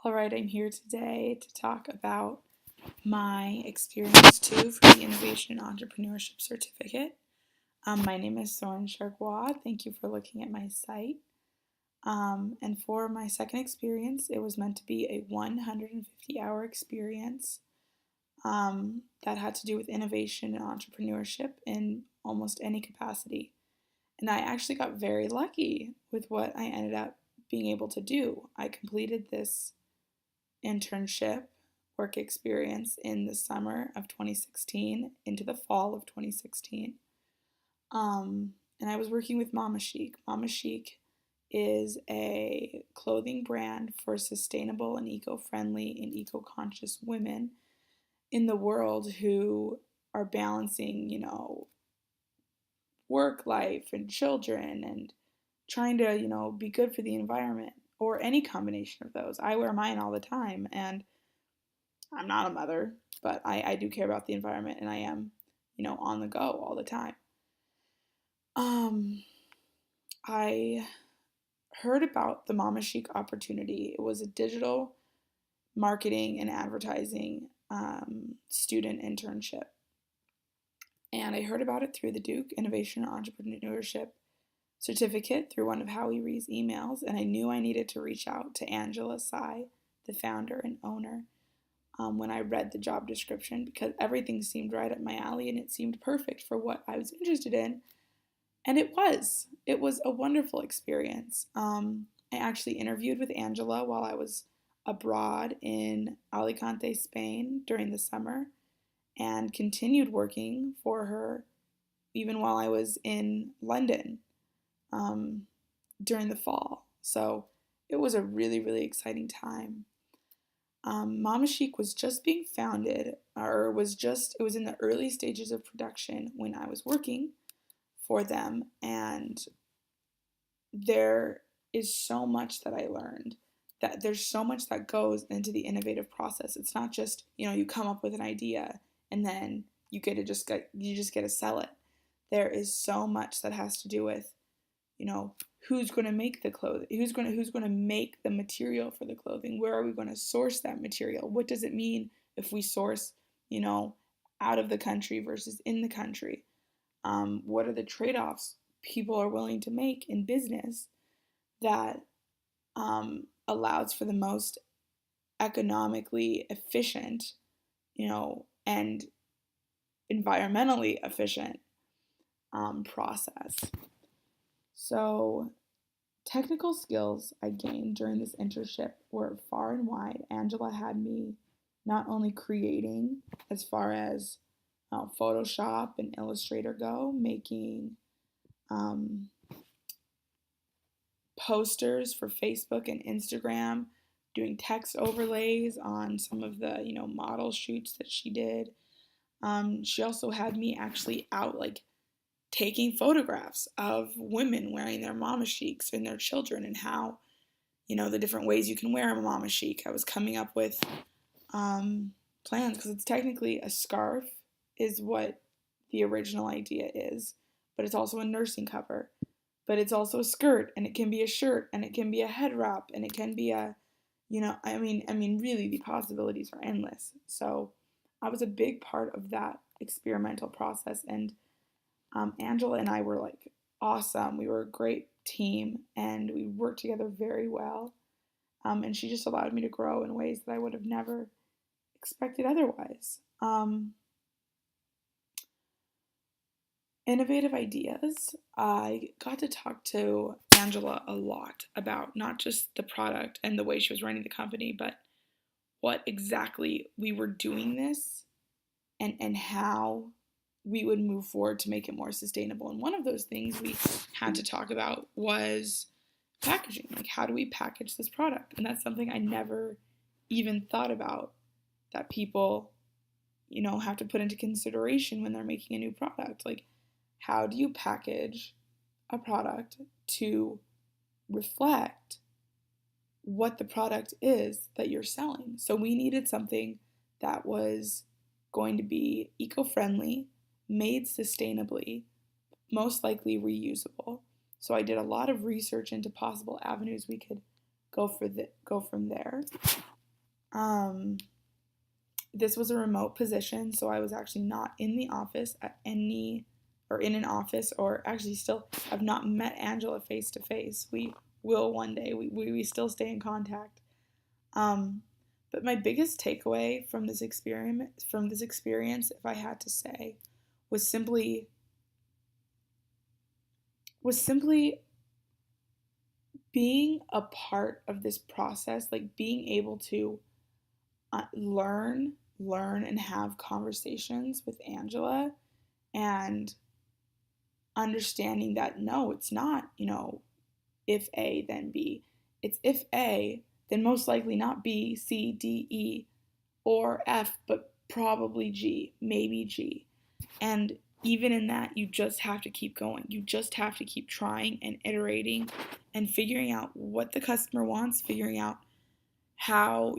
All right, I'm here today to talk about my experience too for the Innovation and Entrepreneurship Certificate. My name is Soren Chargois. Thank you for looking at my site. And for my second experience, it was meant to be a 150-hour experience that had to do with innovation and entrepreneurship in almost any capacity. And I actually got very lucky with what I ended up being able to do. I completed this internship work experience in the summer of 2016 into the fall of 2016. And I was working with Mamachic. Mamachic is a clothing brand for sustainable and eco-friendly and eco-conscious women in the world who are balancing, work life and children and trying to, be good for the environment or any combination of those. I wear mine all the time, and I'm not a mother, but I do care about the environment, and I am, on the go all the time. I heard about the Mama Chic opportunity. It was a digital marketing and advertising student internship. And I heard about it through the Duke Innovation and Entrepreneurship Certificate through one of Howie Ree's emails, and I knew I needed to reach out to Angela Tsai, the founder and owner, when I read the job description, because everything seemed right up my alley and it seemed perfect for what I was interested in. And it was. It was a wonderful experience. I actually interviewed with Angela while I was abroad in Alicante, Spain during the summer, and continued working for her even while I was in London during the fall. So it was a really, really exciting time. Mama Chic was just being founded, or it was in the early stages of production when I was working for them, and there is so much that I learned. That there's so much that goes into the innovative process. It's not just, you come up with an idea and then you just get to sell it. There is so much that has to do with, who's going to make the clothing, who's going to make the material for the clothing, where are we going to source that material, what does it mean if we source, out of the country versus in the country, what are the trade-offs people are willing to make in business that allows for the most economically efficient, and environmentally efficient process. So technical skills I gained during this internship were far and wide. Angela had me not only creating as far as Photoshop and Illustrator go, making posters for Facebook and Instagram, doing text overlays on some of the, model shoots that she did. She also had me actually out, taking photographs of women wearing their mama chics and their children, and how, the different ways you can wear a mama chic. I was coming up with plans, because it's technically a scarf is what the original idea is, but it's also a nursing cover, but it's also a skirt, and it can be a shirt, and it can be a head wrap, and it can be a, really the possibilities are endless. So I was a big part of that experimental process, and Angela and I were awesome. We were a great team, and we worked together very well. And she just allowed me to grow in ways that I would have never expected otherwise. Innovative ideas. I got to talk to Angela a lot about not just the product and the way she was running the company, but what exactly we were doing this, and how we would move forward to make it more sustainable. And one of those things we had to talk about was packaging. How do we package this product? And that's something I never even thought about, that people, have to put into consideration when they're making a new product. How do you package a product to reflect what the product is that you're selling? So we needed something that was going to be eco-friendly, made sustainably, most likely reusable. So I did a lot of research into possible avenues we could go from there. Um, this was a remote position, so I was actually not in the office at any, or in an office, or actually still have not met Angela face to face. We will one day. We still stay in contact. Um, but my biggest takeaway from this experience, if I had to say, was simply being a part of this process, like being able to learn, and have conversations with Angela, and understanding that no, it's not, if A, then B. It's if A, then most likely not B, C, D, E, or F, but probably G, maybe G. And even in that, you just have to keep going. You just have to keep trying and iterating and figuring out what the customer wants, figuring out how,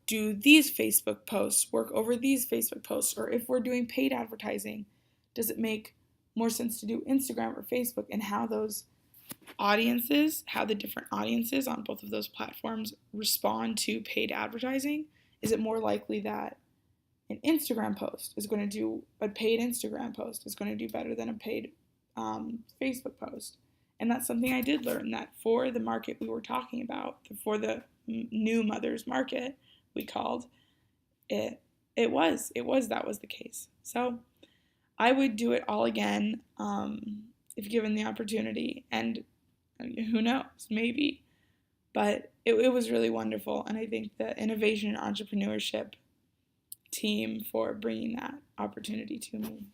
do these Facebook posts work over these Facebook posts? Or if we're doing paid advertising, does it make more sense to do Instagram or Facebook? And how the different audiences on both of those platforms respond to paid advertising? Is it more likely that an Instagram post is going to do, a paid Instagram post is going to do better than a paid Facebook post? And that's something I did learn, that for the market we were talking about, for the new mothers market, we called it, that was the case. So I would do it all again, if given the opportunity. And who knows, maybe. But it was really wonderful. And I thank the innovation and entrepreneurship team for bringing that opportunity to me.